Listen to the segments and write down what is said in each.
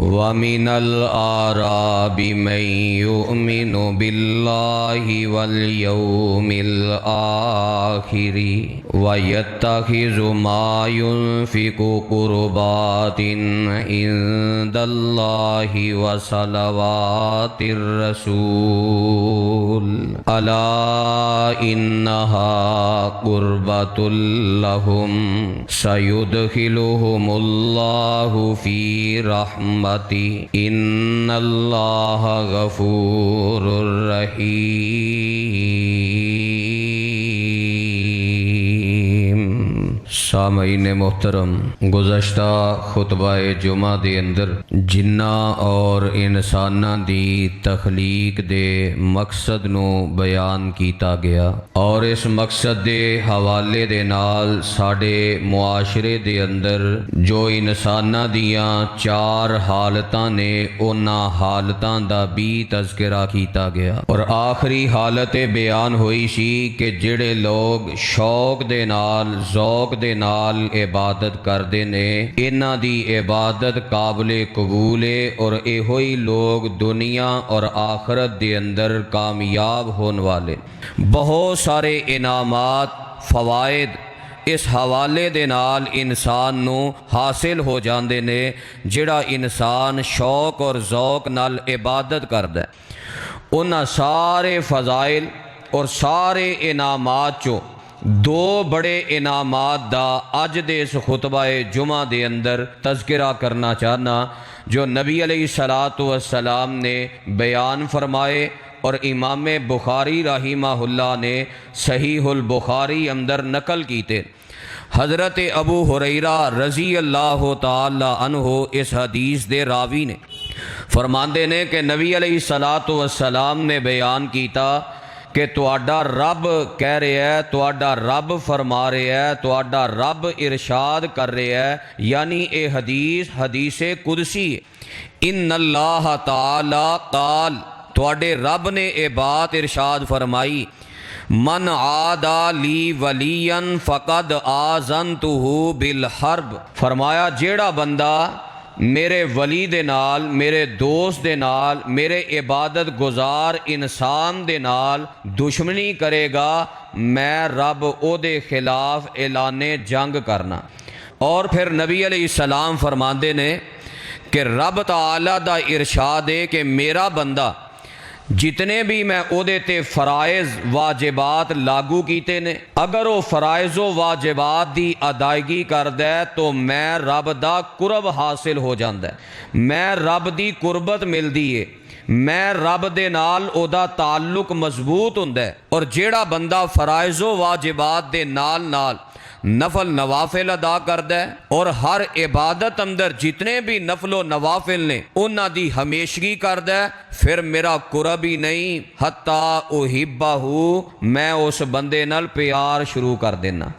वमिनल आराबि मन युमिनु बिल्लाहि वल यौमिल आखिरि वयत्तखिज़ु मा युनफ़िक़ु क़ुर्बातिन इंदल्लाहि व सलवातिर रसूल अला इन्नहा क़ुर्बतुल लहुम सयुदखिलुहुमुल्लाहु फ़ी रहमति इन्नल्लाह गफूरुर रहीम। सामईन मोहतरम, गुज़श्ता खुतबा जुमा दे अंदर जिन्ना और इंसाना दी तखलीक दे मकसद नू बयान किया गया और इस मकसद दे हवाले दे नाल साडे मुआशरे दे अंदर जो इंसाना दियां चार हालतां ने उन्हां हालतां दा भी तज़किरा किया गया और आखिरी हालत बयान हुई सी कि जिहड़े लोग शौक दे नाल ज़ौक दे नाल इबादत करते ने इन्हां दी इबादत काबिले कबूल है और इहो ही लोग दुनिया और आखरत दे अंदर कामयाब होने वाले। बहुत सारे इनामात फवायद इस हवाले दे नाल इंसान नू हासिल हो जाते ने जिहड़ा इंसान शौक और ज़ौक नाल इबादत करदा है। उन्हां सारे फजाइल और सारे इनामात चों दो बड़े इनामात दा अज दे इस खुतबाए जुमा दे अंदर तज़किरा करना चाहना जो नबी अलैहिस्सलातु वस्सलाम ने बयान फरमाए और इमाम बुखारी रहीमहुल्लाह ने सहीहुल बुखारी अंदर नकल कीते। हज़रत अबू हुरैरा रज़ी अल्लाह ताला अन्हु इस हदीस दे रावी ने फरमाते ने कि नबी अलैहिस्सलातु वस्सलाम ने बयान किया कि तुहाडा रब कह रहा है, तुहाडा रब फरमा रहा है, तुहाडा रब इरशाद कर रहा है, यानी ये हदीस हदीसे कुदसी इन्नल्लाह ताला काल, तुहाडे रब ने ये बात इरशाद फरमाई मन आदा ली वलियन फ़क़द आज़नतुहु बिल हर्ब। फरमाया जेड़ा बंदा मेरे वली दे नाल, मेरे दोस्त दे नाल, मेरे इबादत गुजार इंसान दे नाल दुश्मनी करेगा, मैं रब ओदे खिलाफ ऐलाने जंग करना। और फिर नबी अलैहिस्सलाम फरमाते ने कि रब ताला दा इरशाद है कि मेरा बंदा जितने भी मैं ओदे ते फ़राइज़ वाजिबात लागू कीते ने, अगर वो फ़राइज़ व वाजिबात दी अदायगी करदा है तो मैं रब दा कुरब हासिल हो जांदा है, मैं रब दी कुर्बत मिलदी है, मैं रब दे नाल ओदा ताल्लुक मजबूत हुंदा है। और जेड़ा बंदा फ़राइज़ व वाजिबात दे नाल नाल नफल नवाफिल अदा करदा है और हर इबादत अंदर जितने भी नफलो नवाफिल ने उन्हां दी हमेशगी करदा है, फिर मेरा कुरब ही नहीं हत्ता उहिब्बाहू, मैं उस बंदे नाल प्यार शुरू कर देना,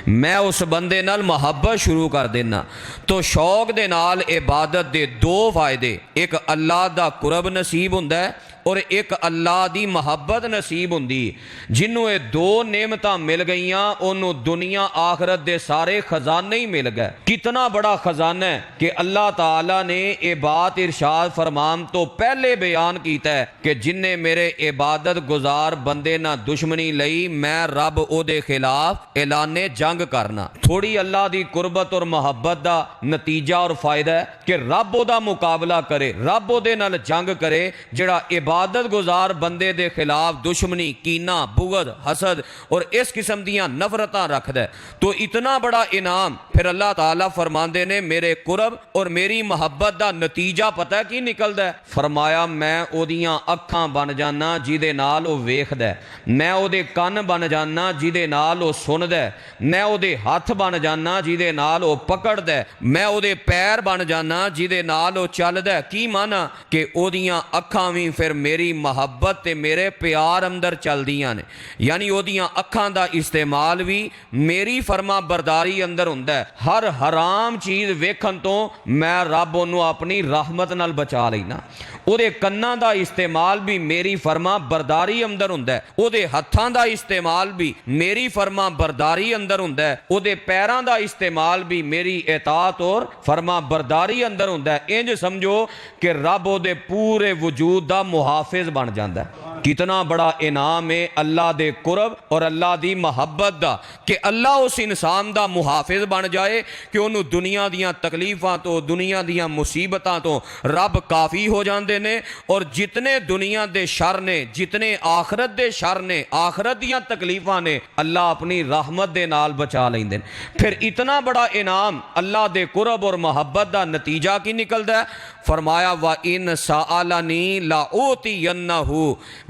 मैं उस बंदे नाल मोहब्बत शुरू कर देना। तो शौक दे नाल इबादत दे दो फायदे, एक अल्लाह दा कुरब नसीब हुंदा है और एक अल्लाह दी मोहब्बत नसीब हुंदी। जिन्हों ये दो नेमतां मिल गईयां उन्होंने दुनिया आखरत दे सारे खजाने ही मिल गए। कितना बड़ा खजाना है कि अल्लाह ताला ने ये बात इरशाद फरमान तो पहले बयान किया है कि जिन्हें मेरे इबादत गुजार बंदे ना दुश्मनी लई, मैं रब ओदे खिलाफ ऐलाने जंग करना। थोड़ी अल्लाह दी कुर्बत और मोहब्बत दा नतीजा और फायदा है कि रब ओदा मुकाबला करे, रब ओदे नाल जंग करे जिहड़ा इबादत गुजार बंदे दे खिलाफ दुश्मनी, कीना, बुगद, हसद और इस किस्म दियां नफरतां रखदा है। तो इतना बड़ा इनाम फिर अल्लाह ताला फरमांदे ने मेरे कुरब और मेरी मोहब्बत दा नतीजा पता है की निकलदा है? फरमाया मैं ओदियां अखां बन जाना जिहदे नाल ओ वेखदा है, मैं ओदे कन बन जाना जिहदे नाल ओ सुनदा है, मैं ओदे हथ बन जाना जिहदे नाल ओ पकड़दा है, मैं ओदे पैर बन जाना जिहदे नाल ओ चलदा है। की माना कि ओदियां अखां भी फिर मेरी मुहब्बत ते मेरे प्यार अंदर चलदियां ने, यानी ओदियां अखां दा इस्तेमाल भी मेरी फरमा बरदारी अंदर हुंदा है। हर हराम चीज़ वेखण तो मैं रब ओनू अपनी रहमत नाल बचा लेना। ओदे कन्नां दा इस्तेमाल भी मेरी फरमा बरदारी अंदर हुंदा है। ओदे हत्थां दा इस्तेमाल भी मेरी फरमा बरदारी अंदर हुंदा है। ओदे पैरां दा इस्तेमाल भी मेरी इताअत और फरमा बरदारी अंदर हुंदा है। इंज समझो कि रब ओदे पूरे वजूद दा मुहाफिज बन जांदा है। कितना बड़ा इनाम है अल्लाह दे कुरब और अल्लाह दी मुहब्बत दा, कि अल्लाह उस इंसान दा मुहाफिज बन जाए कि उन्होंने दुनिया दियां तकलीफां तो, दुनिया दियां मुसीबतां तो रब काफ़ी हो जाते ने, और जितने दुनिया दे शर ने, जितने आखरत दे शर ने, आखरत दियां तकलीफां ने, अल्लाह अपनी रहमत दे नाल बचा लेंदे ने। फिर इतना बड़ा इनाम अल्लाह दे कुरब और मुहब्बत दा नतीजा की निकलदा है? फरमाया वा इन साअलनी लाऊतियन्नहु,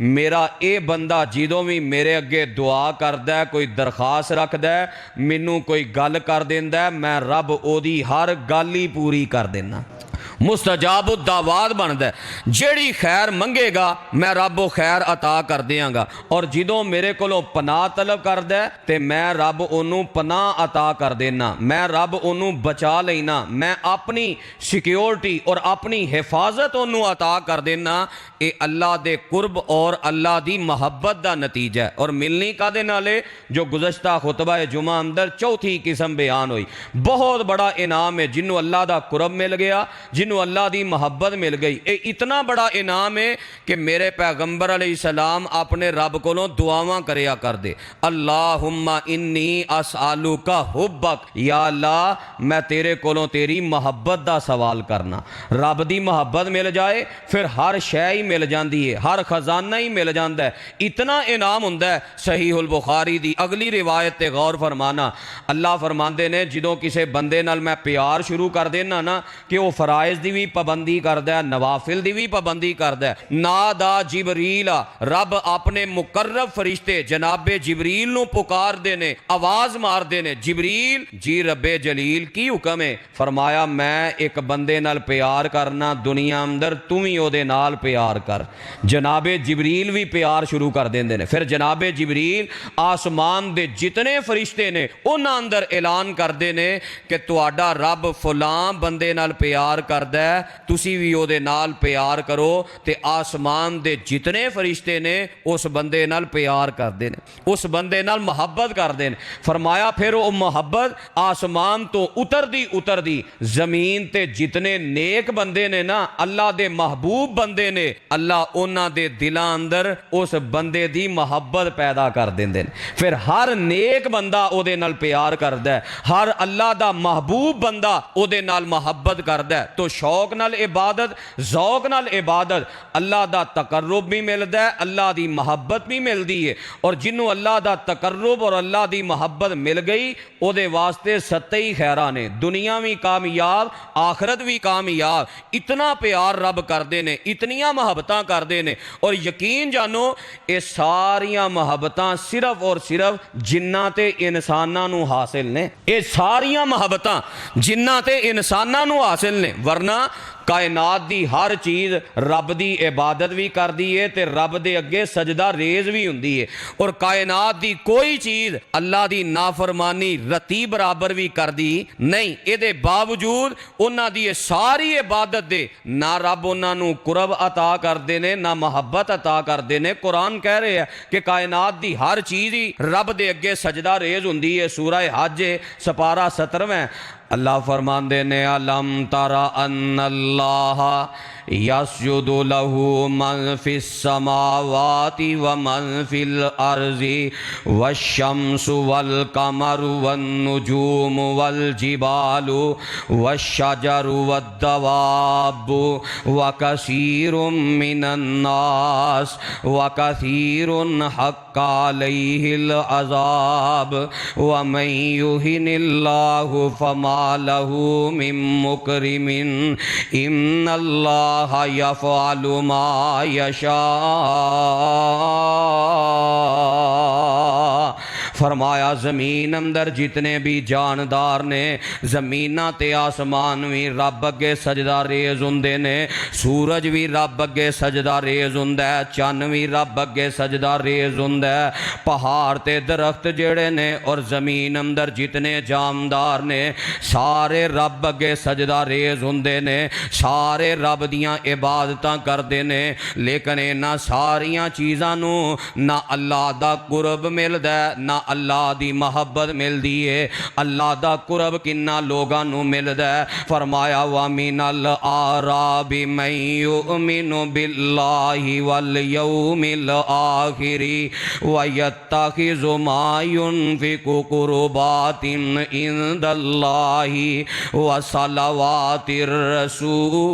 मेरा ये बंदा जिदों भी मेरे अगे दुआ करदा है, कोई दरखास्त रखदा है, मैनू कोई गल कर देंदा है, मैं रब ओदी हर गल ही पूरी कर देना। मुस्तजाब दावाद बनता है, जेड़ी खैर मंगेगा मैं रब वो खैर अता कर देंगा, और जिदों मेरे को पनाह तलब करदा है तो मैं रब ओनू पनाह अता कर देना, मैं रब ओनू बचा लेना, मैं अपनी सिक्योरिटी और अपनी हिफाजत ओनू अता कर देना। ये अल्लाह दे कुर्ब और अल्लाह दी मुहब्बत का नतीजा है। और मिलनी कादे नाले, जो गुज़श्ता खुतबा जुमा अंदर चौथी किस्म बयान हुई, बहुत बड़ा इनाम है जिन्हों अल्लाह का कुर्ब मिल गया, जिन्हों अल्लाह की मुहब्बत मिल गई। ये इतना बड़ा इनाम है कि मेरे पैगंबर अलैहिस्सलाम अपने रब कोलों दुआवां करया कर दे, अल्लाहुम्मा इन्नी असअलुका हुब्बक, या अल्लाह मैं तेरे कोलों तेरी मुहब्बत का सवाल करना। रब की मुहब्बत मिल जाए फिर हर शै ही मिल जाती है, हर खजाना ही मिल जाता है। इतना इनाम हुंदा है। सहीहुल बुखारी दी अगली रिवायत ते गौर फरमाना, अल्लाह फरमाते ने जिदों किसी बंदे नाल मैं प्यार शुरू कर देना ना, कि वह फराइज की भी पाबंदी करता है, नवाफिल की भी पाबंदी करता है। नादा जिबरील, रब अपने मुकर्रब फरिश्ते जनाबे जिबरील नूं पुकारदे ने, आवाज मारदे ने, जिबरील जी रब्बे जलील की हुक्म है? फरमाया मैं एक बंदे नाल प्यार करना, दुनिया अंदर तू भी ओदे नाल प्यार कर। जनाबे जिबरील भी प्यार शुरू कर देंदे ने। फिर जनाबे जिबरील आसमान दे जितने फरिश्ते ने उन्हां अंदर ऐलान करते ने कि तुहाडा रब फलां बंदे नाल प्यार करदा है, तुसी भी ओदे नाल प्यार करो। ते आसमान दे जितने फरिश्ते ने उस बंदे नाल प्यार करते हैं, उस बंदे नाल मुहब्बत करते हैं। फरमाया फिर वो मुहब्बत आसमान तो उतरदी जमीन ते जितने नेक बंदे ने ना, अल्लाह दे महबूब बंदे ने, अल्लाह उन्हां दे दिलां अंदर उस बंदे दी मुहब्बत पैदा कर देंदे ने। फिर हर नेक बंदा ओदे नाल प्यार करदा है, हर अल्लाह दा महबूब बंदा ओदे नाल मुहब्बत करदा है। तो शौक नाल इबादत, ज़ौक नाल इबादत, अल्लाह दा तकर्रुब भी मिलदा है, अल्लाह दी मुहब्बत भी मिलदी है। और जिन्हों अल्लाह दा तकर्रुब और अल्लाह दी मुहब्बत मिल गई, ओदे वास्ते सत्ते ही खैरा ने, दुनिया भी कामयाब, आखरत भी कामयाब। इतना प्यार रब करते ने, इतनियां मुहब्बतां करते ने। और यकीन जानो ये सारियां मुहब्बतां सिर्फ और सिर्फ जिन्नां ते इंसानां नूं हासिल ने। ये सारियां मुहब्बतां जिन्नां ते इंसानां नूं हासिल ने, वरना कायनात दी हर चीज़ रब दी इबादत भी करती है ते रब दे अगे सजदा रेज भी हुंदी है। और कायनात दी कोई चीज़ अल्लाह दी नाफरमानी रती बराबर भी करती नहीं। इहदे बावजूद उन्हां दी सारी इबादत दे ना रब उन्हां नूं कुरब अता करते ने, ना मुहब्बत अता करते ने। कुरान कह रहे हैं कि कायनात दी हर चीज़ ही रब दे अगे सजदा रेज हुंदी है। सूरह हज सपारा 17 अल्लाह फरमांदे ने, अलम तरा अन्नल्लाह यस्जुदु लहू मन फिस समावाति व मन फिल अर्ज़ि वश्शम्सु वल कमरु वन नुजूमु वल जिबालु वश्शजरु वद्दवाब्बु व कसीरुम मिनन नास व कसीरुन हक्का अलैहिल अज़ाब व मन युहिनिल्लाहु फमा लहू मिन मुकरिमिन इन्नल्लाह यफ़अलु मा यशा फरमाया ज़मीन अंदर जितने भी जानदार ने, ज़मीना ते आसमान भी रब अगे सजदा रेज हुंदे ने, सूरज भी रब अगे सजदा रेज हुंदा है, चन्न भी रब अगे सजदा रेज हुंदा है, पहाड़ ते दरख्त जेड़े ने और ज़मीन अंदर जितने जानदार ने सारे रब अगे सजदा रेज हुंदे ने, सारे रब दियां इबादतां करदे ने। लेकिन इन्हां सारियां चीज़ां नूं ना अल्लाह दा कुरब मिलदा ना अल्लाह दी मोहब्बत मिलदी है। अल्लाह दा कुरब किन्ना लोगां नूं मिलदा है? फरमाया वा मिनल आराबि मन युमिनु बिल्लाहि वल यौमिल आखिरी व यत्तखिज़ु मा युनफिकु कुर्बातिन इंदल्लाहि व सलवातिर रसूल।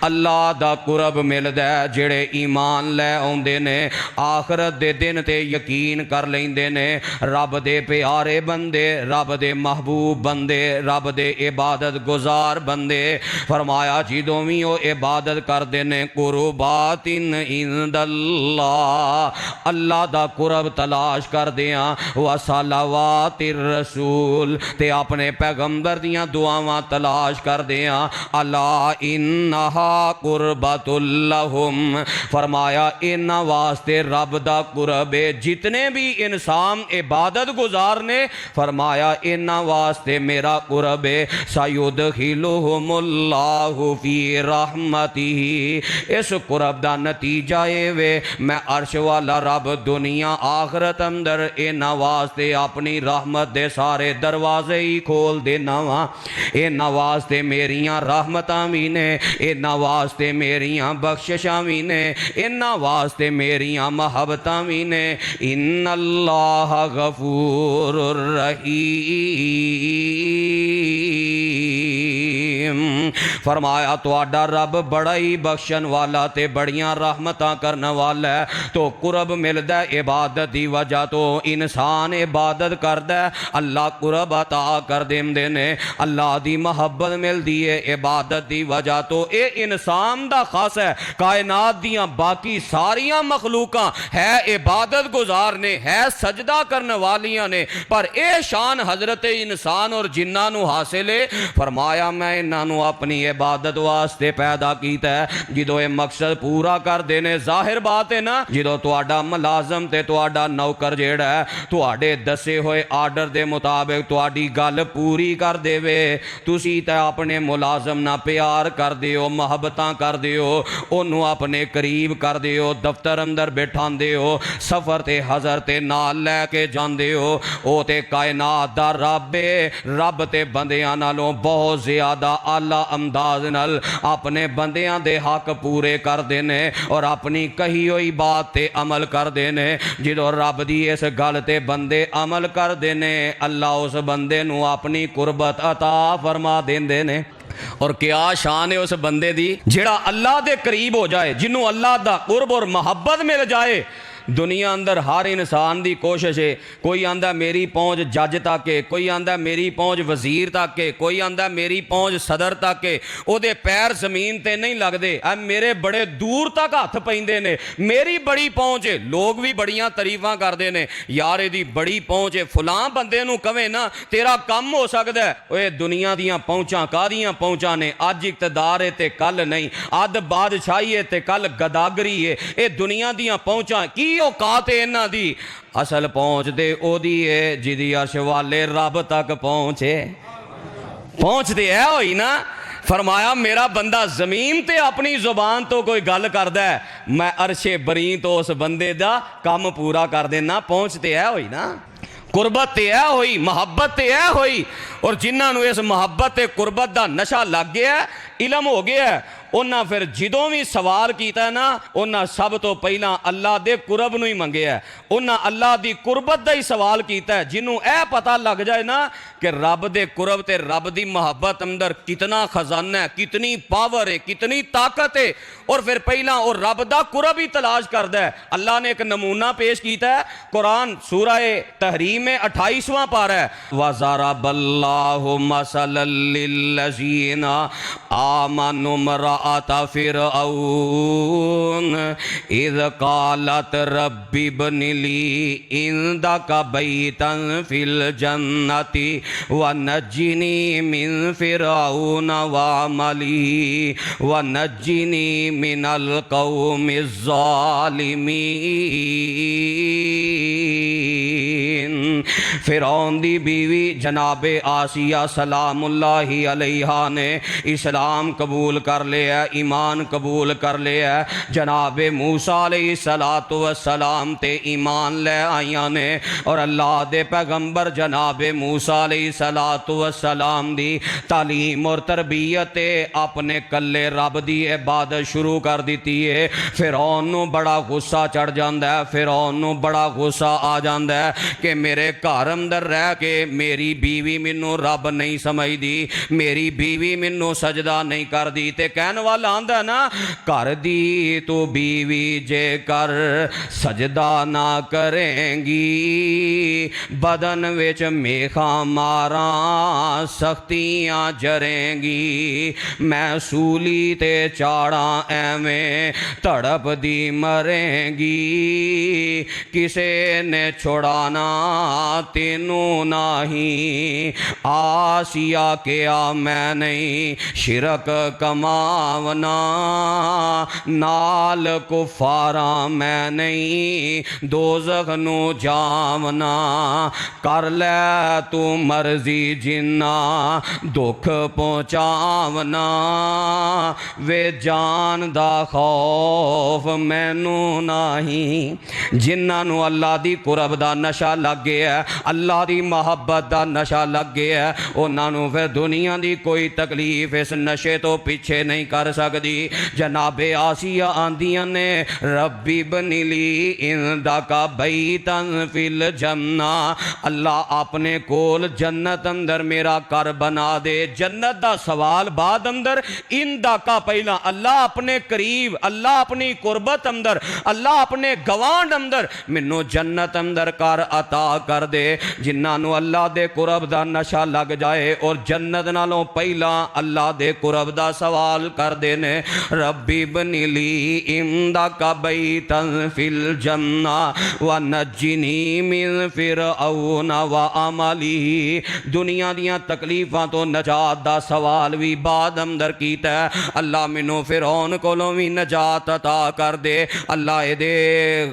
अल्लाह दा कुरब मिलदा है जेड़े ईमान लै आउंदे ने, आखरत दे दिन ते यकीन कर लैंदे ने। रब दे प्यारे बंदे, रब दे महबूब बंदे, रब दे इबादत गुजार बंदे, फरमाया जिदों भी वो इबादत करते ने कुर्बातिन इंदल्लाह, अल्लाह दा कुरब तलाश करदे आ, व सलावातिर रसूल, ते अपने पैगंबर दियां दुआवां तलाश करदे आ। अला इन्नहा कुर्बतुल लहुम, फरमाया इन्हां वास्ते रब दा कुरब है। जितने भी इंसान इबादत गुजार ने, फरमाया इन्हां वास्ते मेरा कुरब है। सयुदखिलुहुमुल्लाहु फी रहमतिही, इस कुरब दा नतीजा ये वे मैं अर्श वाला रब दुनिया आखरत अंदर इन्हां वास्ते अपनी रहमत दे सारे दरवाजे ही खोल देना वा। इन्हां वास्ते मेरियां रहमतां भी ने, इन्हां वास्ते मेरियां बख्शिशां भी ने, इन्हां वास्ते मेरियां मोहब्बतां भी ने। इन्नल्लाह गफूरुर रहीम, फरमाया तुहाडा रब बड़ा ही बख्शण वाला ते बड़ियां रहमतां करने वाला है। तो कुरब मिलदा इबादत दी वजह तो, इंसान इबादत करदा अल्लाह कुरब अता कर देंदे ने, अल्लाह दी मोहब्बत मिलदी है इबादत दी वजह तो। ये इंसान दा खास है, कायनात दियां बाकी सारियां मखलूकां है इबादत गुजार ने, है सजदा करने वालियां ने, पर यह शान हजरत इंसान और जिन्ना नू हासिल है। फरमाया मैं इन्हां नू अपनी इबादत वास्ते पैदा कीता है। जिदों ये मकसद पूरा कर देने, जाहिर बात है ना, जिदों तुहाडा मुलाजम ते तुहाडा नौकर जेड़ा है तुहाडे दसे होए आर्डर दे मुताबिक तुहाडी गल पूरी कर देवे, तुसी ते अपने मुलाजम ना प्यार कर दिओ, मोहब्बतां कर दिओ, ओनू अपने करीब कर दिओ, दफ्तर अंदर बैठांदे हो, सफर ते हजर ते नाल लैके जांदे हो। ओ ते कायनात दा रब है, रब ते बंदियां नालों बहुत ज्यादा आला अंदाज नाल अपने बंदियां दे हक पूरे करदे ने और अपनी कही हुई बात ते अमल करदे ने। जिदों रब दी इस गल ते बंदे अमल करदे ने, अल्लाह उस बंदे नू अपनी कुर्बत अता फरमा देंदे ने। और क्या शान है उस बंदे दी जेड़ा अल्लाह दे करीब हो जाए, जिन्हों अल्लाह दा कुर्ब और मोहब्बत मिल जाए। दुनिया अंदर हर इंसान की कोशिश है, कोई आंदा मेरी पहुँच जज तक है, कोई आंदा मेरी पहुँच वजीर तक है, कोई आंदा मेरी पहुँच सदर तक है, ओदे पैर जमीन ते नहीं लगते, मेरे बड़े दूर तक हथ पैंदे ने, मेरी बड़ी पहुँच है। लोग भी बड़ियां तारीफां करते हैं, यार इहदी बड़ी पहुँच है, फलां बंदे नूं कवे ना तेरा कम हो सकता है। ओए दुनिया दियां पहुँचां कादियां पहुँचां ने, अज इकतदार है ते कल नहीं, अद बादशाही है ते कल गदागरी है। ये दुनिया दियां पहुँचां की औकात है इन्हां दी? असल पहुँच दे ओदी है जिदी अर्श वाले रब तक पहुँचे, पहुँचते है होई ना। फरमाया मेरा बंदा जमीन ते अपनी जुबान तो कोई गल करदा है, मैं अरशे बरी तो उस बंदे दा काम पूरा कर देना। पहुँचते है होई ना, कुर्बत ते है होई, मोहब्बत ते है होई। और जिन्होंने इस मोहब्बत ते कुर्बत दा नशा लग गया, इलम हो गया, उन्हें फिर जिदों भी सवाल किया ना, उन्हें सब तो पहला अल्लाह दे कुरब नूं ही मंगिया, उन्हें अल्लाह दी कुर्बत दा ही सवाल किया। जिन्हों यह पता लग जाए ना कि रब दे कुरब ते रब दी मोहब्बत अंदर कितना खजाना है, कितनी पावर है, कितनी ताकत है, और फिर पहला और रब दा कुरब ही तलाश करदा है। अल्लाह ने एक नमूना पेश किया है, कुरान सूरह तहरीम में 28वां पारा है, वज़रबल्लाहु मसलन लिल्लज़ीना आमनु इम्राअत फिरऔन इज़ क़ालत रब्बि इब्नि ली इंदका बैतन फिल जन्नति व नज्जिनी मिन फिरऔन व अमली व नज्जिनी मिनल कौमिज़ ज़ालिमीन। फिरौन दी बीवी जनाबे आसिया सलामुल्लाहि अलैहा ने इस्लाम कबूल कर लिया, ईमान कबूल कर लिया। जनाबे मूसा अलैहिस्सलातु वस्सलाम ते ईमान ले आईया ने और अल्लाह दे पैगंबर जनाबे मूसा अलैहिस्सलातु वस्सलाम दी तालीम और तरबियत अपने कल्ले रब दी इबादत शुरू कर दी है। फिरौन नूं बड़ा गुस्सा चढ़ जाता है, फिरौन नूं बड़ा गुस्सा आ जाता है कि मेरे घर अंदर रह के मेरी बीवी मैनू रब नहीं समझदी, मेरी बीवी मैनू सजदा नहीं करदी। ते कहने वाला आंदा ना, घर दी तू बीवी जे कर सजदा ना करेंगी, बदन विच मेखा मारा सख्तियां जरेंगी। मैं सूली ते चाड़ा एवें तड़प दी मरेंगी, किसे ने छुड़ाना तेनू नहीं। आसिया क्या मैं नहीं शिरक कमावना, नाल कुफारा मैं नहीं दोज़ख नू जावना। कर ले तू मर्जी जिन्ना दुख पहुँचावना, वे जान दा खौफ मैनू नहीं। जिन्होंने अल्लाह दी कुरब दा नशा लग गया, अल्लाह दी मोहब्बत दा नशा लग गया, उन्होंने फिर दुनिया दी कोई तकलीफ इस नशे तो पीछे नहीं कर सकती। जनाबे आसिया आंदियां ने रब्बी इब्नि ली इंदका बैतन फिल जन्ना, अल्लाह अपने कोल जन्नत अंदर मेरा घर बना दे। जन्नत दा सवाल बाद अंदर, इंदका पहला अल्लाह अपने करीब, अल्लाह अपनी कुर्बत अंदर, अल्लाह अपने गवांड अंदर मैनू जन्नत अंदर कर अता कर दे। जिन्होंने अल्लाह दे कुरब दा नशा लग जाए और जन्नत नालों पहला अल्लाह दे कुरब दा सवाल कर देने। रब्बी इब्नि ली इंदका बैतन फिल जन्ना व नज्जिनी मिन फिरऔन व अमली। दुनिया दियां तकलीफां तो नजात दा सवाल भी बाद अंदर कीता। अल्लाह मैनू फिरौन कोलों भी नजात अता कर दे। अल्लाह दे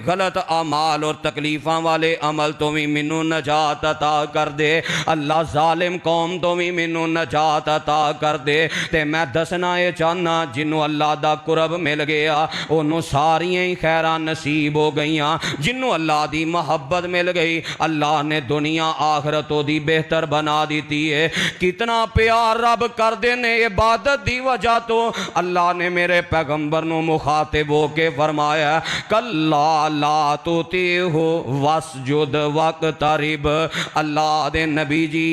गलत अमाल और तकलीफां वाले अमल तो भी मैनू नजात अता कर दे। अल्लाह जालिम कौम तो भी मैनू नजात अता कर दे। ते मैं दसना ये चाहना, जिन्हों अल्लाह दा कुरब मिल गया उन्होंने सारियां ही खैरां नसीब हो गई। जिन्हों अल्लाह दी मोहब्बत मिल गई, अल्लाह ने दुनिया आखरत दी बेहतर बना दी है। कितना प्यार रब कर देने इबादत दी वजह तो अल्लाह ने मेरे पैगंबर नू मुखातिब होके फरमाया, कल्ला ला तुतीहु वस्जुद वक्तरिब। अल्लाह दे नबी जी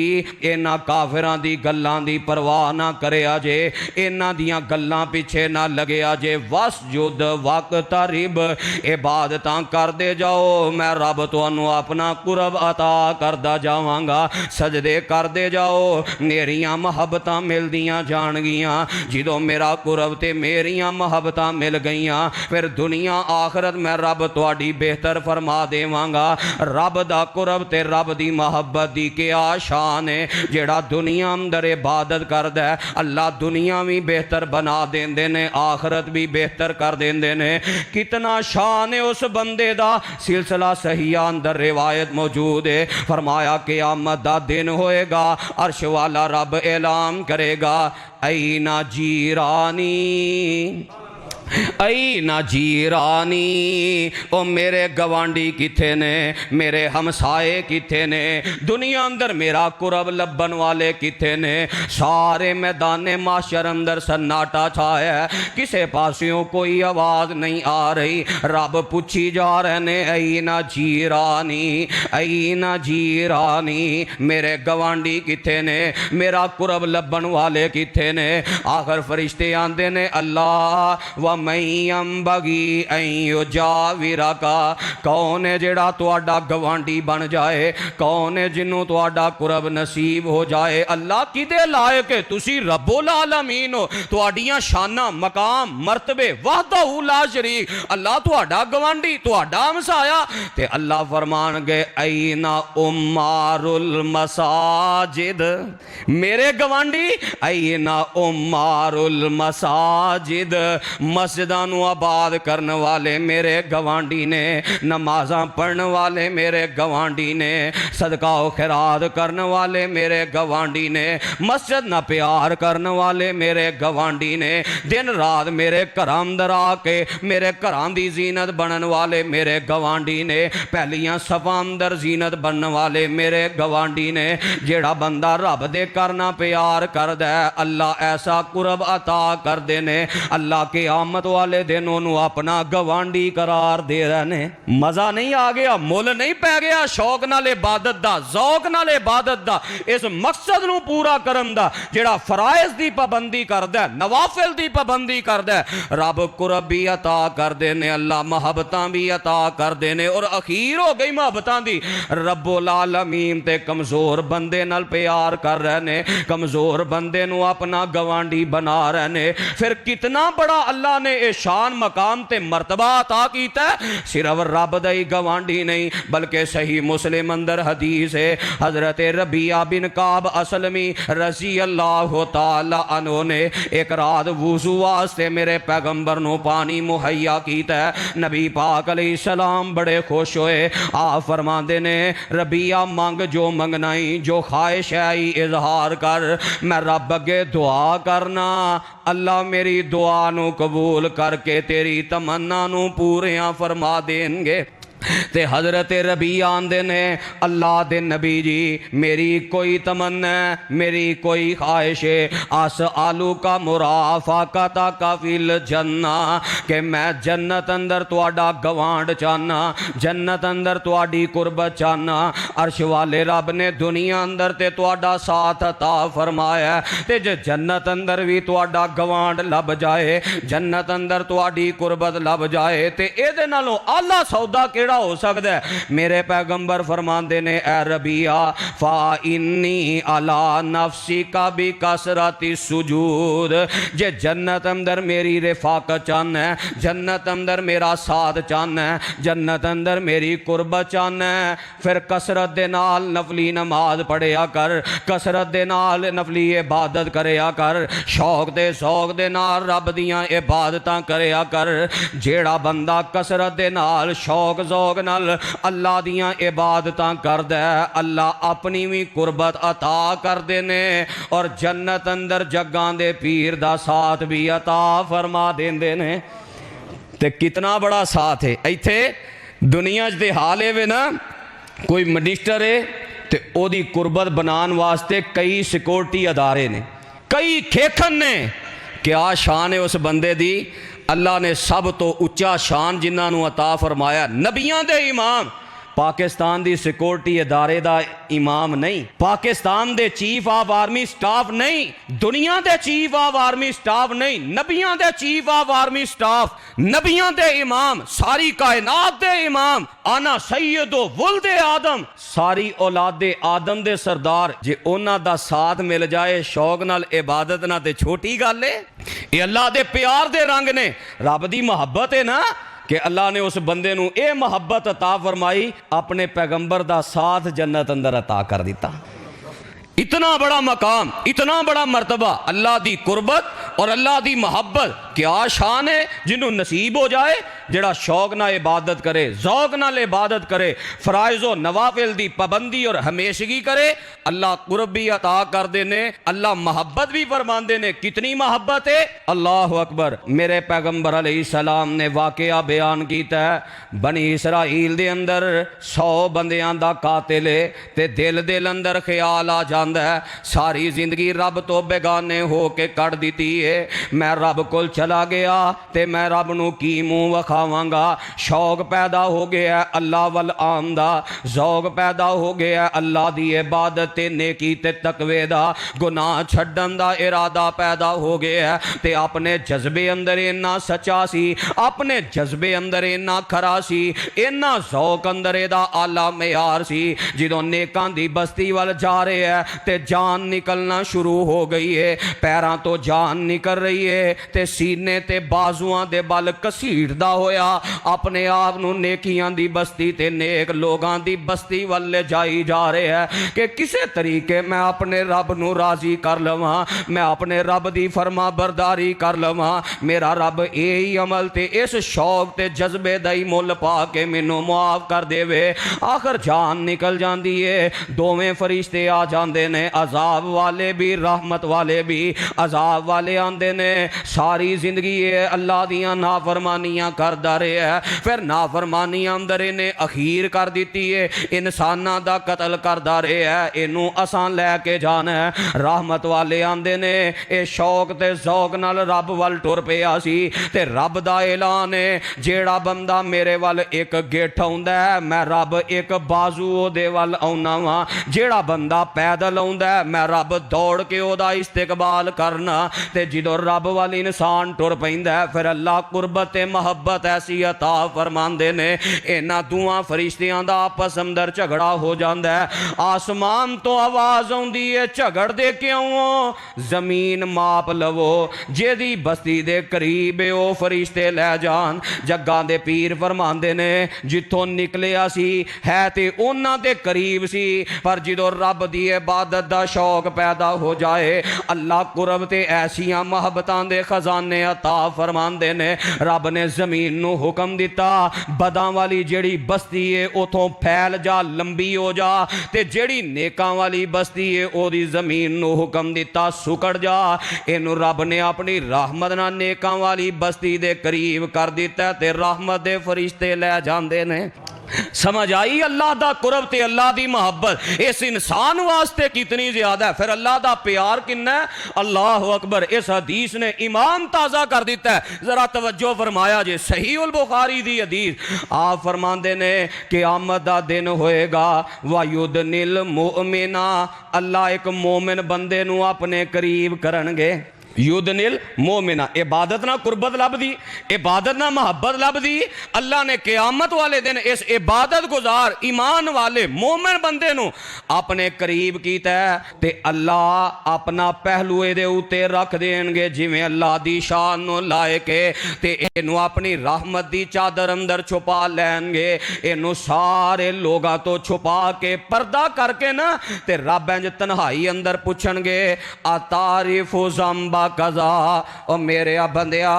इन्हां काफिरां दी गल्लां दी परवाह ना करिया जे, इन्हां दियां गल्लां पिछे ना लगिया जे। वस्जुद वक्तरिब, इबादतां करदे जाओ, मैं रब तुहानू अपना कुरब अता करदा जावांगा। सजदे करदे जाओ, मेरियां मोहब्बतां मिलदियां जाणगियां। जिदों मेरा कुरब ते मेरियां मोहब्बतां मिल गईयां, फिर दुनिया आखरत मैं रब तुहाडी बेहतर फरमा देवांगा। रब दा कुरब ते रब दी मोहब्बत दी क्या शान है। जेड़ा दुनिया अंदर इबादत करदा है, अल्लाह दुनिया भी बेहतर बना देंदे ने, आखरत भी बेहतर कर देंदे ने। कितना शान है उस बंदे दा। सिलसिला सहीहा अंदर रिवायत मौजूद है। फरमाया क़यामत दा दिन होएगा, अर्श वाला रब ऐलान करेगा, ऐना जीरानी आई ना जीरानी, ओ मेरे गवांडी किथे ने, मेरे हमसाए किथे ने, दुनिया अंदर मेरा कुरब लब्बन वाले किथे ने। सारे मैदाने माशर अंदर सन्नाटा छाया है, किसे पासियों कोई आवाज़ नहीं आ रही। रब पूछी जा रहे ने, आई ना जीरानी, आई ना जीरानी, मेरे गवांडी किथे ने, मेरा कुरब लब्बन वाले किथे ने। आखिर फरिश्ते आंदे ने, अल्लाह व मैयम बगी अयो जाविरा का, कौन है जेड़ा तुहाडा गवांडी बन जाए, कौन है जिन्हों तुहाडा कुरब नसीब हो जाए। अल्लाह किदे लायक है, तुसी रब्बुल आलमीन हो, तुहाडियां शाना मकाम मर्तबे वहदहू ला शरीक, अल्लाह तुहाडा गवांडी तुहाडा हमसाया। ते अल्लाह फरमान गए ऐना उम्मारुल मसाजिद, मेरे गवांडी ऐना उम्मारुल मसाजिद, मस्जिदां नू आबाद करने वाले मेरे गवांडी ने, नमाज़ां पढ़ने वाले मेरे गवांडी ने, सदका व खैरात करने वाले मेरे गवांडी ने, मस्जिद ना प्यार करने वाले मेरे गवांडी ने, दिन रात मेरे घरां अंदर आके मेरे घरां दी जीनत बनने वाले मेरे गवांडी ने, पहलियां सफां अंदर जीनत बनने वाले मेरे गवांडी ने। जेड़ा बंदा रब दे करना प्यार करदा है, अल्लाह ऐसा कुरब अता कर देने, अल्लाह के आमद वाले दिन उन्होंने अपना गवांडी करार दे रहे ने। मजा नहीं आ गया, मुल नहीं पै गया शौक नाल इबादत दा, ज़ौक नाल इबादत दा, इस मकसद नू पूरा करन दा, जेड़ा फराइज दी पाबंदी करदा है, नवाफिल दी पाबंदी करदा है, रब कुरब भी अता कर देने, अल्लाह मुहब्बतां भी अता कर देने। और अखीर हो गई मुहब्बतां दी, रब्बुल आलमीन ते कमजोर बंदे नाल प्यार कर रहे ने, कमजोर बंदे नू अपना गवांडी बना रहे ने। फिर कितना बड़ा अल्लाह ने ये शान मकाम ते मर्तबा अता कीता है। सिर्फ रब दा ही गवांडी नहीं बल्कि सही मुस्लिम अंदर हदीस है, हजरत रबिया बिन काब असलमी रजी अल्लाह तआला अन्हु ने एक रात वुजू वास्ते मेरे पैगंबर नू पानी मुहैया कीता है। नबी पाक अलैहिस्सलाम बड़े खुश होए, आ फरमांदे ने रबिया मंग जो मंगनाई, जो ख्वाहिश है इजहार कर, मैं रब अगे दुआ करना, अल्लाह मेरी दुआ नू कबूल करके तेरी तमन्ना नू पूरियां फरमा देंगे। ते हजरत रबी आंदे ने अल्लाह दे नबी जी मेरी कोई तमन्ना मेरी कोई ख्वाहिश है, आस आलू का मुराफा का काफिल जन्ना, कि मैं जन्नत अंदर तुहाडा गवांड चाहना, जन्नत अंदर तुहाडी कुर्बत चाहना। अर्श वाले रब ने दुनिया अंदर ते तुहाडा साथ अता फरमाया, ते जे जन्नत अंदर भी तुहाडा गवांड लब जाए, जन्नत अंदर तुहाडी कुर्बत लब जाए, ते इहदे नालों आला सौदा हो सकता है। मेरे पैगंबर फरमाते ने ए रबिया फा इन्नी अला नफ्सी का भी कसरती सुजूद, जे जन्नत अंदर मेरी रिफाकत चाहना है, जन्नत अंदर मेरा साथ चाहना है, जन्नत अंदर मेरी कुर्बत चाहना है, फिर कसरत दे नाल नफली नमाज पढ़िया कर, कसरत दे नाल नफली इबादत करिया कर, शौक दे शौक दे नाल रब दियां इबादतां करिया कर। जेड़ा बंदा कसरत दे नाल शौक ज़ौक नाल अल्लाह दियां इबादतां करदा है, अल्लाह अपनी भी कुर्बत अता कर देने और जन्नत अंदर जग्गां दे पीर दा साथ भी अता फरमा देंदे ने। ते कितना बड़ा साथ है। इत्थे दुनिया च हाल है ना, कोई मिनिस्टर है ते ओदी कुर्बत बनाने वास्ते कई सिक्योरिटी अदारे ने, कई खेखन ने। क्या शान है उस बंदे दी? अल्लाह ने सब तो उच्चा शान जिन्होंने अता फरमाया नबियां दे इमाम, पाकिस्तान दी सिक्योरिटी अदारे दा इमाम नहीं, पाकिस्तान दे चीफ ऑफ आर्मी स्टाफ नहीं, दुनिया दे चीफ ऑफ आर्मी स्टाफ नहीं, नबियां दे चीफ ऑफ आर्मी स्टाफ, नबियां दे इमाम, सारी कायनात दे इमाम, आना सैयदो वुल्दे आदम, सारी औलादे आदम दे सरदार। जे उन्हां दा साथ मिल जाए शौक नाल इबादत ना ते छोटी गल है। ये अल्लाह दे प्यार दे रंग ने, रब दी मोहब्बत है ना कि अल्लाह ने उस बंदे नू ये मोहब्बत अता फरमाई, अपने पैगंबर दा साथ जन्नत अंदर अता कर दिता। इतना बड़ा मकाम, इतना बड़ा मर्तबा, अल्लाह दी कुर्बत और अल्लाह दी मोहब्बत, क्या शान है जिन्हों नसीब हो जाए। जेड़ा शौक ना इबादत करे, ज़ौक नाल इबादत करे, फराइज़ व नवाफिल दी पाबंदी और हमेशगी करे, अल्लाह कुर्ब भी अता कर देने, अल्लाह मोहब्बत भी फरमाते ने। कितनी मोहब्बत है, अल्लाह अकबर। मेरे पैगंबर अलैहिस्सलाम ने वाकया बयान किया है, बनी इसराइल दे अंदर 100 बंदियां दा कातिल है ते दिल दे अंदर ख्याल आ जाता है, सारी जिंदगी रब तो बेगाने हो के कट दी है। मैं रब कोल चला गया ते मैं रब नू की मुंह वखा जावांगा। शौक पैदा हो गया है अल्लाह वल आम दा, ज़ौक पैदा हो गया है अल्लाह दी इबादत ते नेकी ते तकवे दा, गुनाह छड्डन दा इरादा पैदा हो गया है। ते अपने जज्बे अंदर इन्ना सच्चा सी, अपने जज्बे अंदर इन्ना खरा सी, इन्ना ज़ौक अंदर इहदा आला मेयार सी, जदों नेकां दी बस्ती वल जा रहे है ते जान निकलना शुरू हो गई है, पैरां तो जान निकल रही है ते सीने ते बाजुआं दे बल घसीटदा होया अपने आप नूं नेकियां दी बस्ती ते नेक लोगां दी बस्ती वल ले जाई जा रहे है कि किसे तरीके मैं अपने रब नूं राजी कर लवां, मैं अपने रब दी फरमा बरदारी कर लवां, मेरा रब यही अमल ते इस शौक ते जज्बे दा ही मुल पा के मैनू मुआफ कर देवे। आखिर जान निकल जाती है, दोवें फरिश्ते आ जाते ने, अजाब वाले भी रहमत वाले भी। अजाब वाले आंदे ने, सारी जिंदगी ये अल्लाह दियां नाफरमानियां करदा रहा है, फिर नाफरमानियां अंदर इन्हें अखीर कर दी है, इंसाना दा कतल करदा रहा है, इनू असां लैके जाना है। रहमत वाले आंदे ने, ये शौक ते ज़ौक नाल रब वल टुर पिया सी ते रब दा ऐलान है, जेड़ा बंदा मेरे वल एक गिठ आउंदा है मैं रब एक बाजू ओदे वल आउना वा, जेड़ा बंदा पैदल आउंदा है मैं रब दौड़ के ओदा इस्तिकबाल करना। ते जदों रब वाल इंसान टुर पैंदा है फिर अल्लाह कुर्बत ते मुहब्बत ऐसी अता फरमांदे ने, इन्हां दुआं फरिश्तियां दा आपस अंदर झगड़ा हो जाता है। आसमान तो आवाज़ आउंदी है झगड़दे क्यों हो, जमीन माप लवो, जेदी बस्ती दे करीब है ओ फरिश्ते लै जान। जग्गां दे पीर फरमांदे ने जिथों निकलिया सी है ते उन्हां दे करीब सी, पर जदों रब दी इबादत दा शौक पैदा हो जाए अल्लाह कुरब ते ऐसियां मुहब्बतां दे खजाने अता फरमांदे ने। रब ने जमीन नू हुक्म दिता बदां वाली जेड़ी बस्ती है उथों फैल जा, लंबी हो जा, ते जेड़ी नेकां वाली बस्ती है ओदी जमीन नू हुक्म दिता सुकड़ जा। इनू रब ने अपनी रहमत नाल नेकां वाली बस्ती दे करीब कर दिता ते रहमत दे फरिश्ते लै जांदे ने। समझ आई अल्लाह दा कुरब ते अल्लाह दी मोहब्बत इस इंसान वास्ते कितनी ज्यादा है, फिर अल्लाह दा प्यार कितना है। अल्लाह अकबर। इस हदीस ने ईमान ताज़ा कर दिता है, जरा तवज्जो फरमाया जे सही उल बुखारी दी हदीस आप फरमाते ने क़यामत दा दिन होएगा वायुदनिल मुमिना, अल्लाह एक मोमिन बंदे नू अपने करीब करनगे। युदनिल मोमिना, इबादत ना कुर्बत लभदी, इबादत ना मोहब्बत लभदी। अल्लाह ने क़यामत वाले दिन इस इबादत गुजार ईमान वाले मोमिन बंदे नू अपने करीब कीता है ते अल्लाह अपना पहलू इहदे उत्ते रख देणगे जिवें अल्लाह दी शान नू लाए के, ते इहनू अपनी रहमत दी चादर अंदर छुपा लैणगे। इहनू सारे लोगां तो छुपा के पर्दा करके ना ते रब इंज तन्हाई अंदर पुछणगे अतारिफु ज़ंबा कज़ा, ओ मेरे बंदिया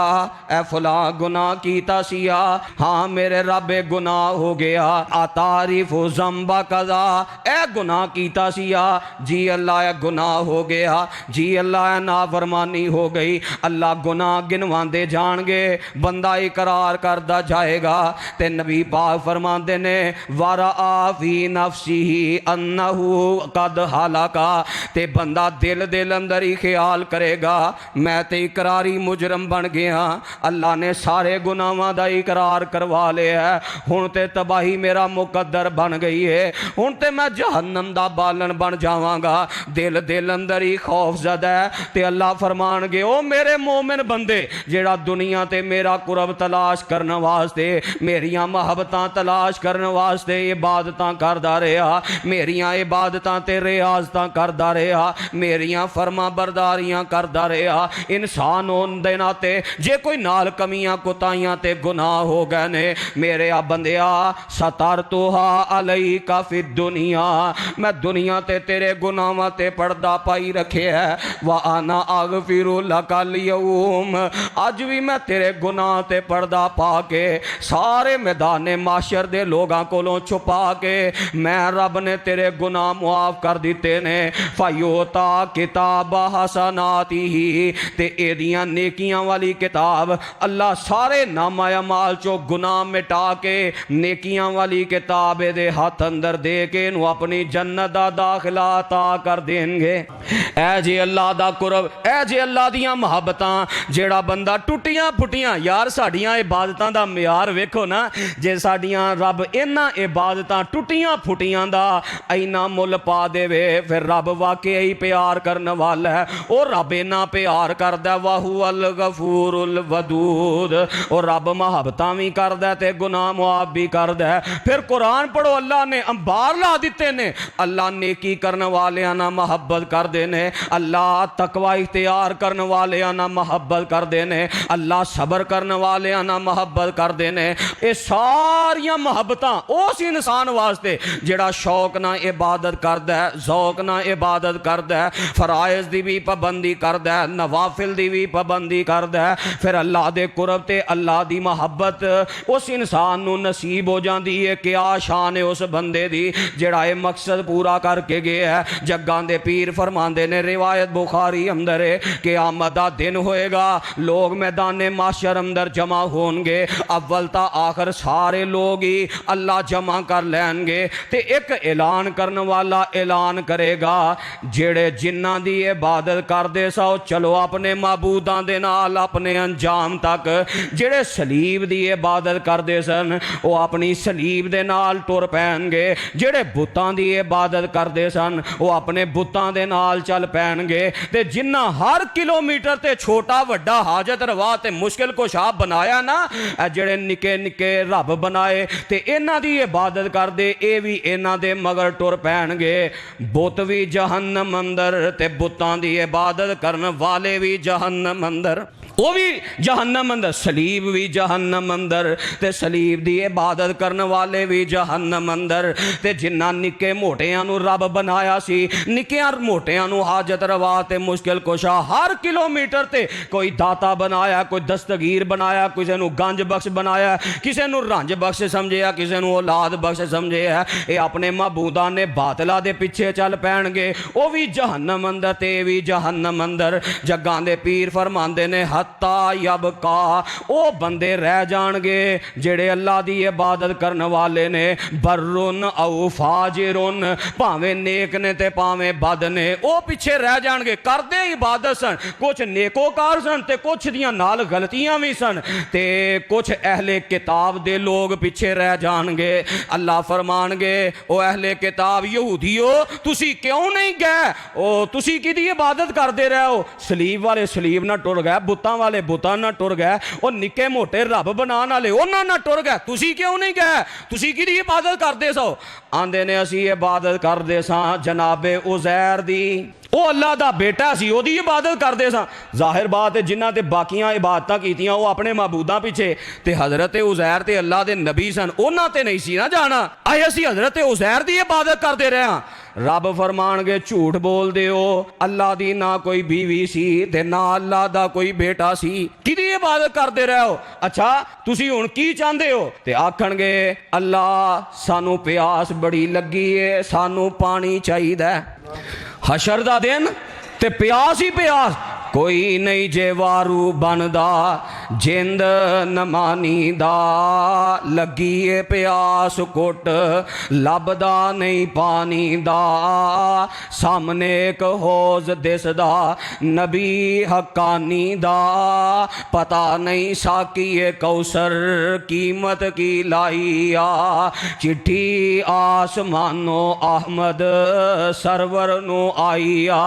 ए फलां गुनाह कीता सिया, हाँ मेरे रब गुनाह हो गया। अतारिफु ज़ंबा कज़ा, ए गुनाह कीता सिया, जी अल्लाह ए गुनाह हो गया, जी अल्लाह नाफरमानी हो गई। अल्लाह गुनाह गिनवांदे जाणगे, बंदा इकरार करदा जाएगा ते नबी पाक फरमांदे ने वरआ फी नफ्सिही अन्नहु कद हलाका, ते बंदा दिल दिल अंदर ही ख्याल करेगा मैं तो इकरारी मुजरम बन गया, अल्लाह ने सारे गुनाहां दा इकरार करवा लिया है, हुण ते तबाही मेरा मुकद्दर बन गई है, हुण ते मैं जहन्नम दा बालन बन जावांगा। दिल दिल अंदर ही खौफ ज़दा है ते अल्लाह फरमानगे ओ मेरे मोमिन बंदे जेड़ा दुनिया ते मेरा कुरब तलाश करने वास्ते, मेरियां मुहब्बतां तलाश करने वास्ते इबादतां करदा रहा, मेरियां इबादतां ते रियाज़तां करदा रहा, मेरियां फरमा बरदारियां करदा रहा, इंसान होने नाते जे कोई नाल कमियां कुताइयां ते गुनाह हो गए ने, मेरे आ बंदिया सतर तुहा अलई का फिर दुनिया, मैं दुनिया ते तेरे गुनाहां ते पर्दा पाई रखे है। व आना अगफिरु लकल यौम, अज भी मैं तेरे गुनाह ते पर्दा पा के सारे मैदाने माशर दे लोगां कोलों छुपा के मैं रब ने तेरे गुनाह मुआफ कर दिते ने। फयोता किताब हसनाती ही ते एदियां नेकियां वाली किताब अल्लाह सारे नामा अमाल चो गुनाह मिटा के नेकियां वाली किताब दे हाथ अंदर दे के इनू अपनी जन्नत दा दाखिला अता कर देंगे। ऐ जे अल्लाह दा कुरब, ऐ जे अल्लाह दियां मुहब्बतां, जेड़ा बंदा टुटियां फुटियां, यार साडियां इबादतां दा म्यार वेखो ना, जे साडियां रब इन्हां इबादतां टुटियां फुटियां दा इन्ना मुल पा देवे फिर रब वाकई ही प्यार करने वाला है। और रब इन्ना प्यार करदा वाहू अल गफूरुल वदूद, और रब मुहब्बतां भी करदा ते गुनाह मुआफ भी करदा। फिर कुरान पढ़ो, अल्लाह ने अंबार ला दिते ने, अल्लाह नेकी करने वालियां ना मुहब्बत करदे ने, अल्लाह तकवा इख्तियार करने वालियां ना मुहब्बत करदे ने, अल्लाह सबर करने वालियां ना मुहब्बत करदे ने। ये सारियां मुहब्बतां उस इंसान वास्ते जेड़ा शौक ना इबादत करदा है, ज़ौक ना इबादत करदा है, फराइज़ दी भी पाबंदी करदा है, नवाफिल दी भी पाबंदी करदा है। फिर अल्लाह दे कुरब ते अल्लाह दी मुहब्बत उस इंसान नू नसीब हो जाती है। क्या शान है उस बंदे दी जेड़ा ये मकसद पूरा करके गया है। जग्गां दे पीर फरमांदे ने, रिवायत बुखारी अंदर है, क़यामत दा दिन होएगा, लोग मैदान माशर अंदर जमा होंगे, अव्वल ता आखिर सारे लोग ही अल्लाह जमा कर लैनगे। ते एक ऐलान करने वाला ऐलान करेगा, जेड़े जिन्ना दी इबादत करदे सो चलो अपने माबूदां दे नाल अपने अंजाम तक, जेड़े सलीब दी इबादत करदे सन वो अपनी सलीब दे नाल टुर पैणगे, जेड़े बुतां दी इबादत करदे सन वो अपने बुतां दे नाल चल पैणगे। ते जिन्ना हर किलोमीटर ते छोटा वड्डा हाजत रवा ते मुश्किल कुशा बनाया ना, जेड़े निके निके रब बनाए ते इन्हां दी इबादत करदे, ये भी इन्हां दे मगर टुर पैणगे। बुत भी जहन्नम अंदर ते बुतां दी इबादत करन वाले भी जहन्नम अंदर, वो भी जहन्नम अंदर, सलीब भी जहन्नम अंदर ते सलीब दी इबादत करने वाले भी जहन्नम अंदर। ते जिन्ना निके मोटियां नू रब बनाया सी, निकियां मोटियां नू हाजत रवा ते मुश्किल कुशा हर किलोमीटर ते कोई दाता बनाया, कोई दस्तगीर बनाया, किसी नू गंज बख्श बनाया, किसी नू रंज बख्श समझिया, किसी नू औलाद बख्श समझिया। ये अपने महबूदा ने बातला दे पिछे चल पैणगे, वो भी जहन्नम अंदर ते भी जहन्नम अंदर। जग्गां दे पीर फरमांदे ने, हत्ता यबका, वो बंदे रह जाणगे जेड़े अल्लाह दी इबादत करने वाले ने, बर्रुन औ फाजिरुन, भावें नेक ने ते भावें बद ने, वो पिछे रह जाणगे। करदे इबादत सन, कुछ नेकोकार सन ते कुछ दियां नाल गलतियां भी सन, ते कुछ अहले किताब दे लोग पिछे रह जाणगे। अल्लाह फरमानगे, ओ अहले किताब यहूदियो तुसी क्यों नहीं गए, ओ तुसी किहदी इबादत करदे रहे हो, सलीब वाले सलीब ना टुर गए, बुतां वाले बुतां ना टुर गए, और निके मोटे रब बनाने वाले उन्हां ना टुर गए, तुसी क्यों नहीं गए, तुसी किहदी इबादत करदे सो। आंदे ने असी इबादत करदे सां जनाबे उज़ैर दी, वो अल्लाह दा बेटा सी, ओदी इबादत करदे सां। जाहिर बात है जिन्हां ते बाकियां इबादतां कीतियां वो अपने महबूदां पिछे, ते हज़रत उज़ैर ते अल्लाह दे नबी सन, उन्हां ते नहीं सी ना जाना। असीं असी हज़रत उज़ैर दी इबादत करदे रहे हां। रब फरमानगे झूठ बोल दे हो, अल्लाह दी ना कोई बीवी सी ते ना अल्लाह दा कोई बेटा सी, किहदी इबादत करदे रहे हो। अच्छा तुसी हुण की चाहते हो, ते आखणगे अल्लाह सानू प्यास बड़ी लगी है, सानू पानी चाहिदा। हशर दा दिन ते प्यास ही प्यास, कोई नहीं जे वारू बनदा जिंद नमानी दा, लगी है प्यास कुट लभदा नहीं पानी दा, सामने एक हौज दिसदा नबी हकानी दा, पता नहीं साकी कौसर कीमत की लाइया, चिट्ठी आसमानो अहमद सरवर नो आईया।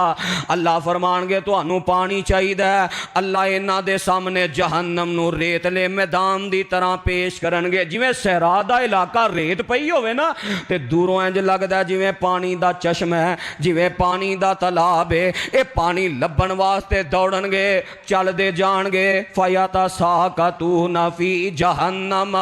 अल्लाह फरमानगे तुहानू पानी चाहिदा, अल्लाह इन्हां दे सामने जहन्नम नू रेतले मैदान दी तरह पेश करनगे। जिवें सहरा दा इलाका रेत पई होवे ना, ते दूरों इंज लगदा जिवें पानी दा चश्मा है, जिवें पानी दा तलाब है। ये पानी लभण वास्ते दौड़नगे, चलदे जाणगे, फयाता साका तू नफी जहन्नम,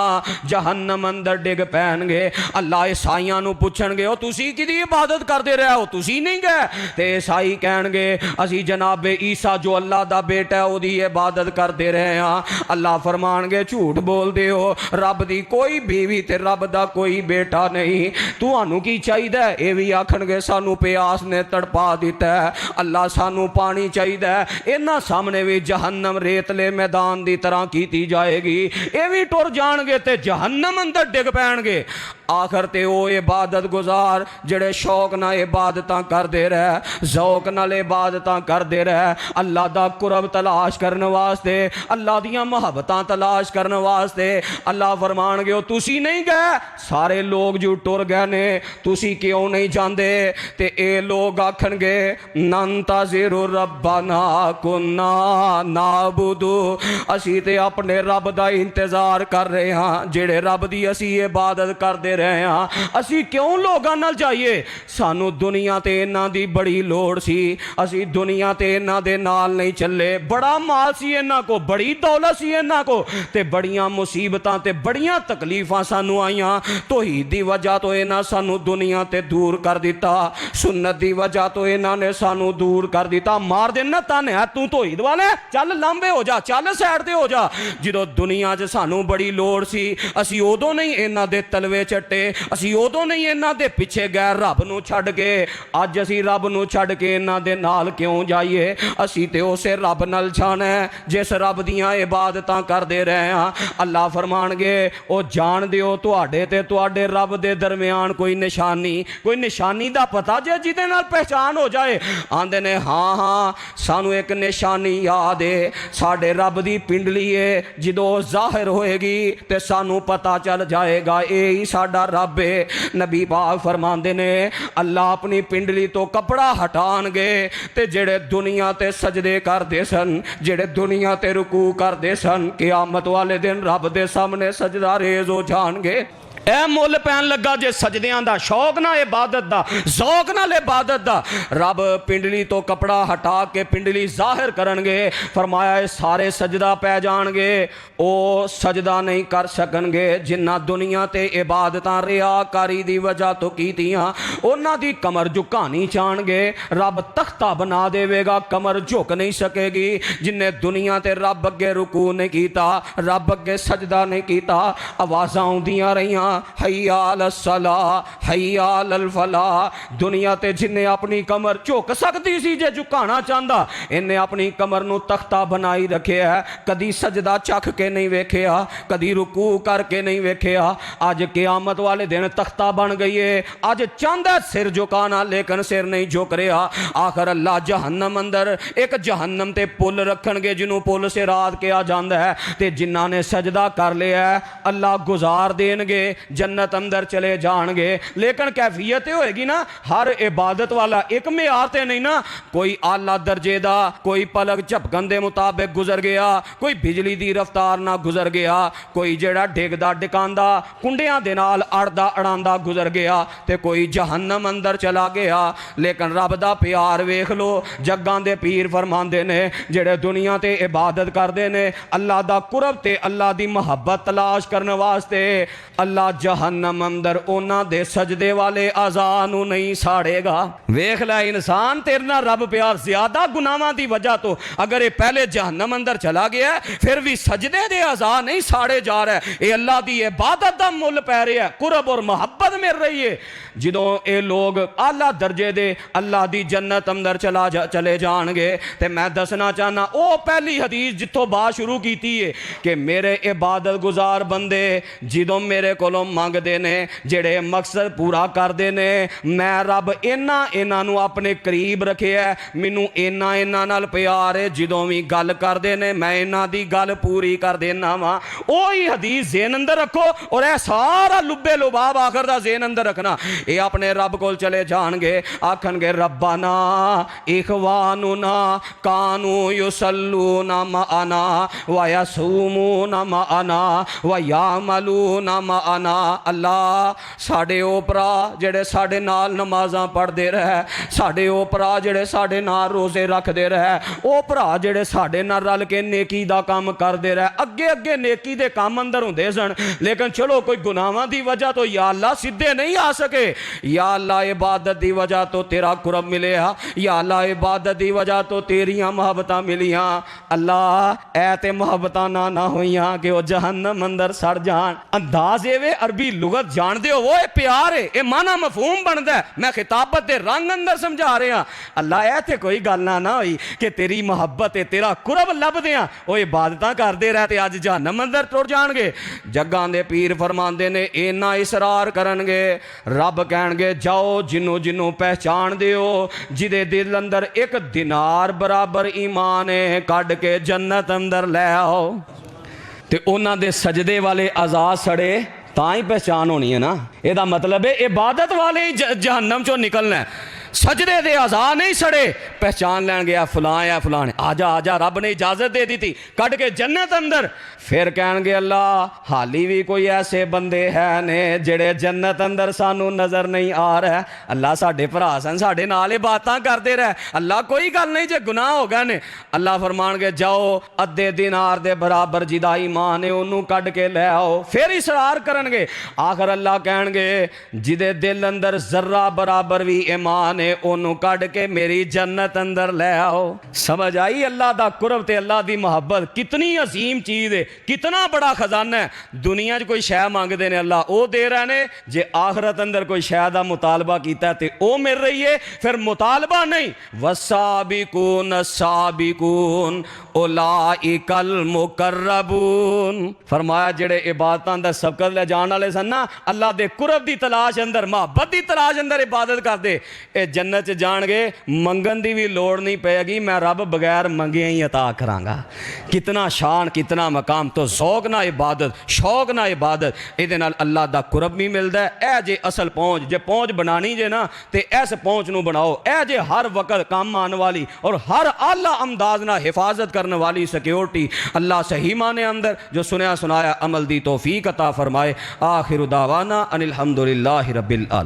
जहन्नम अंदर डिग पैणगे। अल्लाह ईसाइयां नू पुछणगे ओ तुसी किहदी इबादत करदे रहे हो, तुसी नहीं गए, ते ईसाई कहणगे असी जनाबे ईसा जो अल्लाह दा बेटा है ओदी इबादत करते रहे हाँ। अल्लाह फरमानगे झूठ बोलते हो, रब दी कोई बीवी ते रब दा कोई बेटा नहीं। तुहानू की चाहिए? ये भी आखणगे सानू प्यास ने तड़पा दिता है, अल्लाह सानू पानी चाहिए। इन्हां सामने भी जहन्नम रेतले मैदान की तरह की जाएगी। ये भी टुर जाणगे ते जहन्नम अंदर डिग पैणगे। आखिर ते वो इबादत गुजार जेड़े शौक नाल इबादतां करदे रहे, शौक नाल इबादतां करदे रहे, अल्लाह दा कुरब तलाश करने वास्ते, अल्लाह दियां मुहब्बतां तलाश करने वास्ते। अल्लाह फरमानगे तुसी नहीं गए, सारे लोग जो टुर गए ने, तुसी क्यों नहीं जांदे? ते ये लोग आखणगे नंताज़िरु रब्बना कुन्ना नाबुदु, असी ते अपने रब दा इंतजार कर रहे हाँ जेड़े रब दी असी इबादत करदे रहे हाँ। असी क्यों लोगों नाल जाइए? सानू दुनिया ते इन्हां दी बड़ी लोड़ सी, असी दुनिया ते इन्हां दे नाल नहीं चले। बड़ा माल सी इन्हां को, बड़ी दौलत सी इन्हां को, ते बड़ियां मुसीबतां ते बड़ियां तकलीफां सानू आईयां। तौहीद दी वजह तो इन्हां सानू दुनिया ते दूर कर दिता, सुन्नत दी वजह तो इन्हां ने सानू दूर कर दिता। मार देना ताने है तू तौहीद वाले, चल लांबे हो जा, चल साइड ते हो जा। जो दुनिया च सानू बड़ी लोड़ सी, असी उदों नहीं इन्हां दे तलवे चट्टे, असी उदों नहीं इन्हां दे पिछे गए रब नू छड्ड के। अज असी रब नू छड्ड के इन्हां दे नाल क्यों जाइए? असी ते उसे रब नाल जाना है जिस रब दियां इबादतां करदे रहे हां। अल्लाह फरमानगे ओ जान दिओ तुहाडे ते तुहाडे रब दे दरमियान कोई निशानी दा पता जे जिहदे नाल पहचान हो जाए? आंदे ने हाँ हाँ सानू एक निशानी याद है, साडे रब दी पिंडली है, जदों जाहिर होएगी ते सानू पता चल जाएगा यही साडा रब है। नबी पाक फरमांदे ने अल्लाह अपनी पिंडली तो कपड़ा हटाणगे ते जेड़े दुनिया ते सजदे करदे सन, जेड़े दुनिया ते रुकू करदे सन, क़यामत वाले दिन रब दे सामने सजदा रेज़ हो जाणगे। ए मुल पैन लगा जे सजदियां दा, शौक ना इबादत दा, शौक नाल इबादत दा। रब पिंडली तो कपड़ा हटा के पिंडली जाहिर करनगे। फरमाया सारे सजदा पै जाणगे, ओ सजदा नहीं कर सकणगे जिन्ना दुनिया ते इबादतां रियाकारी दी वजह तो कीतियां। उन्हां दी कमर झुकानी चाहणगे, रब तख्ता बना देवेगा, कमर झुक नहीं सकेगी। जिन्ने दुनिया ते रब अगे रुकू नहीं कीता, रब अगे सजदा नहीं कीता, आवाज़ां आउंदियां रहियां हय्या अलस सला हय्या अलल फला। दुनिया ते जिन्ने अपनी कमर झुक सकती सी जे झुकाना चाहता, इन्हें अपनी कमर नू तख्ता बनाई रखे है। कदी सजदा चख के नहीं वेखिया, कदी रुकू करके नहीं वेखिया। अज क़यामत वाले दिन तख्ता बन गई है। अज चाहता सिर झुकाना लेकिन सिर नहीं झुक रहा। आखिर अल्लाह जहन्नम अंदर एक जहन्नम ते पुल रखणगे जिन्हों पुल सिरात कहा जाता है। ते जिन्हां ने सजदा कर लिया अल्लाह गुजार देणगे, जन्नत अंदर चले जाएंगे। लेकिन कैफियत होएगी ना, हर इबादत वाला एक म्यार ते नहीं ना। कोई आला दर्जे दा, कोई पलक झपकन दे मुताबिक गुजर गया, कोई बिजली दी रफ्तार ना गुजर गया, कोई जेड़ा डिगदा डिकांदा कुंडियां दे नाल अड़दा अड़ांदा गुजर गया, ते कोई जहन्नम अंदर चला गया। लेकिन रब दा प्यार वेख लो, जग्गां दे पीर फरमांदे ने जेड़े दुनिया ते इबादत करदे ने, अल्लाह दा कुरब ते अल्लाह दी मुहब्बत तलाश करने वास्ते, अल्लाह जहन्नम अंदर उन्हां दे सजदे वाले आज़ा नू नहीं साड़ेगा। वेख लै इंसान तेरे नाल रब प्यार ज्यादा गुनाहां दी वजह तो अगर ये पहले जहन्नम अंदर चला गया फिर भी सजदे दे आज़ा नहीं साड़े जा रहा। ये अल्लाह दी इबादत दा मुल पै रहा है, कुरब और मोहब्बत मिल रही है। जदों ये लोग आला दर्जे दे अल्लाह दी जन्नत अंदर चले जाणगे ते मैं दसना चाहना वो पहली हदीस जिथों बात शुरू की है कि मेरे इबादत गुजार बंदे जदों मेरे कोलों मंगदे ने, जेड़े मकसद पूरा करदे ने, मैं रब इन्हां नू अपने करीब रखे है। मैनू इन्हां नाल प्यार है, जदों भी गल करदे ने मैं इन्हां दी गल पूरी कर देना वा। ओही हदीस ज़हन अंदर रखो और यह सारा लुब्बे लुबाब आखिर दा ज़हन अंदर रखना। ये अपने रब कोल चले जाणगे, आखणगे रब्बाना इखवानुना कानू युसल्लूना मअना व यसूमूना मअना व यामलूना मअना रब्बना अल्लाह साडे ओ भरा जेड़े साडे नाल नमाज़ां पढ़दे रहे, साडे ओ भरा जेड़े साडे नाल रोज़े रखदे रहे, ओ भरा जेड़े साडे नाल रल के नेकी दा काम करदे रहे। अगे अगे नेकी दे काम अंदर हुंदे सन, लेकिन चलो कोई गुनाहां दी वजह तो या अल्लाह सीधे नहीं आ सके, या अल्लाह इबादत दी वजह तो तेरा कुरब मिलिया, या अल्लाह इबादत दी वजह तो तेरियां मोहब्बतां मिलियां। अल्लाह ऐ ते मोहब्बतां ना होइयां कि वह जहन्नम अंदर सड़ जान। अंदाज एवे अरबी लुगत जानते हो, वो प्यार है, ये माना मफहूम बनता है। मैं खिताबत के रंग अंदर समझा रहा। अल्लाह ऐ ते कोई गल ना हुई कि तेरी मोहब्बत है, तेरा कुरब लभदे आ वो इबादत करते रहे ते अज जहन्नम अंदर टुर जाणगे। जग्गां दे पीर फरमांदे ने इन्ना इसरार करनगे, रब कहणगे जाओ जिन्नू जिन्नू पहचान दिओ, जिदे दिल अंदर एक दिनार बराबर ईमान है, कढ़ के जन्नत अंदर लै आओ। ते उन्हां दे सजदे वाले आज़ाद सड़े तां ही पहचान होनी है ना। ਇਹਦਾ मतलब है इबादत वाले ही जहन्नम चो निकलना है। सजदे दे आज़ा नहीं सड़े पहचान लैन गया फलां या फलां ने, आजा आजा रब ने इजाजत दे दी थी, कट के जन्नत अंदर। फिर कहणगे अल्लाह हाली भी कोई ऐसे बंदे है ने जेड़े जन्नत अंदर सानू नजर नहीं आ रहा। अल्लाह साडे भरा सन, साडे नाल बातां करते रहे। अल्लाह कोई गल नहीं जे गुनाह हो गए ने। अल्लाह फरमानगे जाओ अद्धे दिनार दे बराबर जिदा ईमान है ओनू कढ़ के ले आओ। फिर इसरार करनगे, आखिर अल्लाह कहणगे जिदे दिल अंदर जर्रा बराबर भी ईमान है ओनू कढ़ के मेरी जन्नत अंदर ले आओ। समझ आई अल्लाह दा कुरब ते अल्लाह दी मोहब्बत कितनी अजीम चीज़ है, कितना बड़ा खजाना है। दुनिया च कोई शै मंगते हैं अल्लाह वो दे रहे ने, जे आखरत अंदर कोई शै दा मुतालबा किया तो वो मिल रही है। फिर मुतालबा नहीं, वसाबिकून साबिकून उलाइकल मुकर्रबून। फरमाया जेड़े इबादतां दा सबकत ले जाने वाले सन ना, अल्लाह दे कुरब दी तलाश अंदर, मोहब्बत दी तलाश अंदर इबादत करदे, ए जन्नत च जाणगे, मंगन दी भी लोड़ नहीं पैगी, मैं रब बगैर मंगे ही अता करांगा। कितना शान कितना मकाम। तो शौक ना इबादत, शौक ना इबादत, इहदे नाल अल्लाह दा कुरब भी मिलदा है। ए जे असल पहुँच, जे पहुँच बनानी जे ना ते इस पहुँच नूं बनाओ। ए जे हर वक्त काम आने वाली और हर आला अंदाज ना हिफाजत करने वाली सिक्योरिटी, अल्लाह सही माने अंदर जो सुनया सुनाया अमल दी तौफीक अता फरमाए। आखिर दावाना अनिल हम्दुलिल्लाहि रब्बिल आलमीन।